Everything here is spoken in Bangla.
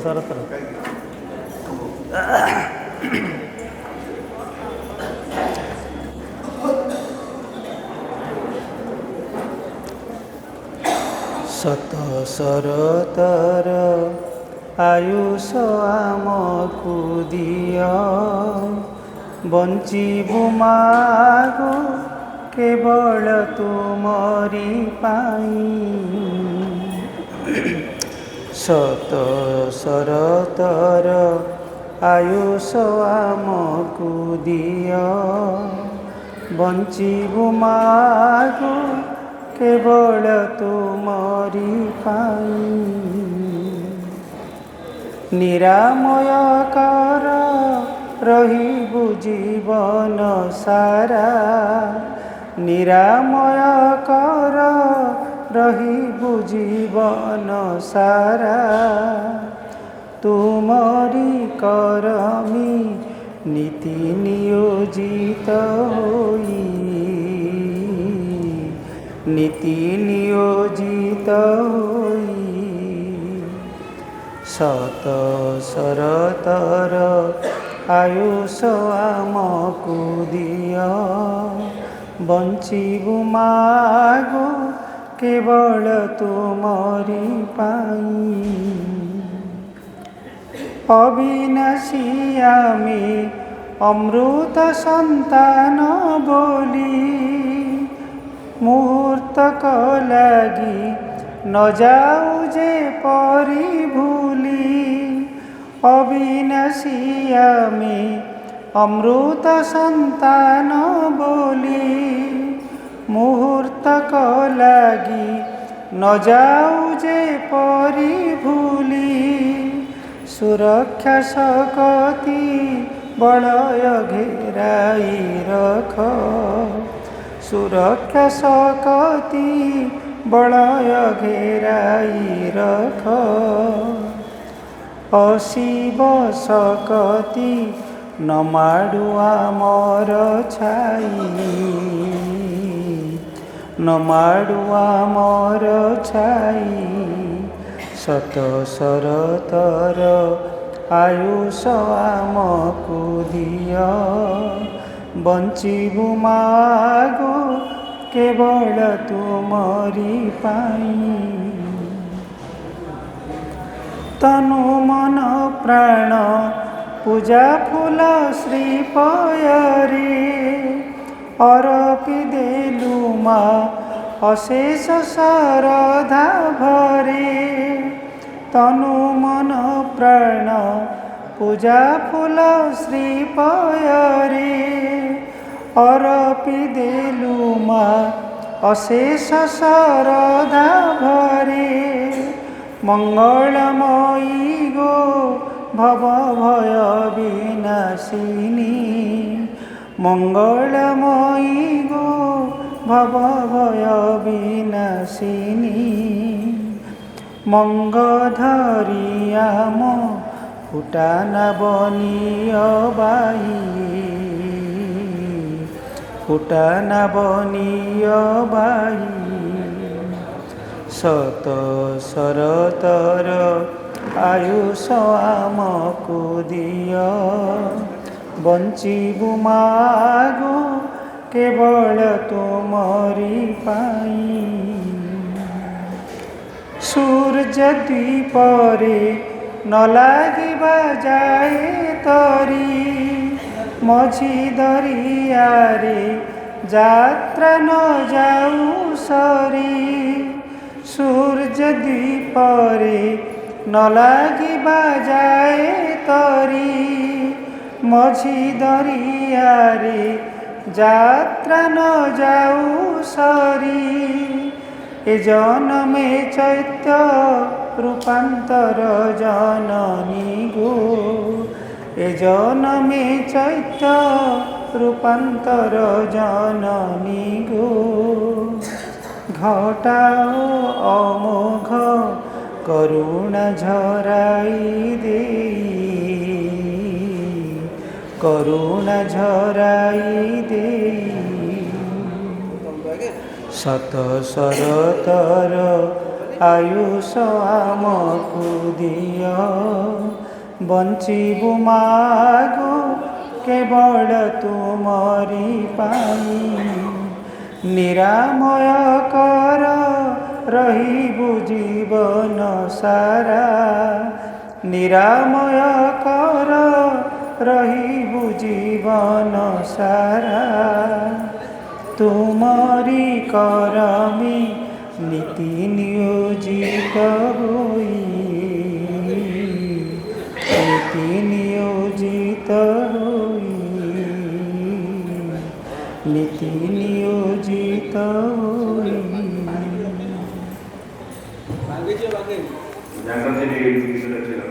ଶରତର ଶତ ଶରତର ଆୟୁଷ ଆମକୁ ଦିଅ, ବଞ୍ଚିବୁ ମାଗୋ କେବଳ ତୁମରି ପାଇଁ। ଶତ ଶରତର ଆୟୁଷ ଆମକୁ ଦିଅ, ବଞ୍ଚିବୁ ମାଗୋ କେବଳ ତୁମରି ପାଇଁ। ନିରାମୟ କର ରହିବୁ ଜୀବନ ସାରା, ନିରାମୟ କର ରହିବୁ ଜୀବନ ସାରା। ତୁମରି କରମି ନୀତି ନିୟୋଜିତ ହୋଇ, নীতি নিয়োজিত হই। শত শরতর আয়ুষ আমকু দিয়, বঞ্চিবু মাগো কেবল তুমরি পাই। অবিনাশী আমি অমৃত সন্তান বলি, মুহূর্তক লাগি ন যাও যে পরি ভুলি। অবিনাশী আমি অমৃত সন্তান বলি, মুহূর্তক লাগি ন যাও যে পরি ভুলি। সুরক্ষা শকতি বলয় ঘেরাই রখ, সুরক্ষা শকতি বলয় ঘেরাই রখ। অশিব শকতি নমাড়ু আমর ছাই, নমাড়ু আমর ছাই। শত শরতর আয়ুষ আমকু দিয়, বঞ্চিবু মাগো কেবল তুমরি পাই। তনু মন প্রাণ পূজা ফুল শ্রীপয়রে, অরপি দেলু মা অশেষ শরধা ভরে। তনু মন প্রাণ পূজা ফুল শ্রীপয়রে, অরপি দেলু মা অশেষ শরধা ভরে। মঙ্গলময়ী গো ভব ভয় বিনাশিনী, মঙ্গলময়ী গো ভব ভয় বিনাশিনী। মঙ্গধরি আম ফুটানা বনীয় বাই, ফুটানা বনীয় বাই। শত শরতর আয়ুষ আমকু দিয়, বঞ্চিবু মাগো কেবল তুমরি পাই। সূর্য দ্বীপরে ন লাগিবা যায় তরি, মঝি দরিয়ারে যাত্রা ন যাও সরি। সূর্য দ্বীপরে ন লাগিবা যায় তরি, মঝি দরিয়ারে যাত্রা ন যাও সরি। এ জনমে চৈত্য রূপান্তর জননী গো, এ জনমে চৈত্য রূপান্তর জননী গো। ঘটাও অমোঘ করুণা ঝরাই দেই, করুণা ঝরাই দেই। শত শরতর আয়ুষ আমকু দিয়, ବଞ୍ଚିବୁ ମାଗୋ କେବଳ ତୁମରି ପାଇଁ। ନିରାମୟ କର ରହିବୁ ଜୀବନ ସାରା, ନିରାମୟ କର ରହିବୁ ଜୀବନ ସାରା। ତୁମରି କରମି ନୀତି ନିୟୋଜିତ ହୋଇ, ନୀତି ନିୟୋଜିତ ହୋଇ, ନୀତି ନିୟୋଜିତ ହୋଇ। ଜାଣିଛନ୍ତି ଗୀତଟା ଥିଲା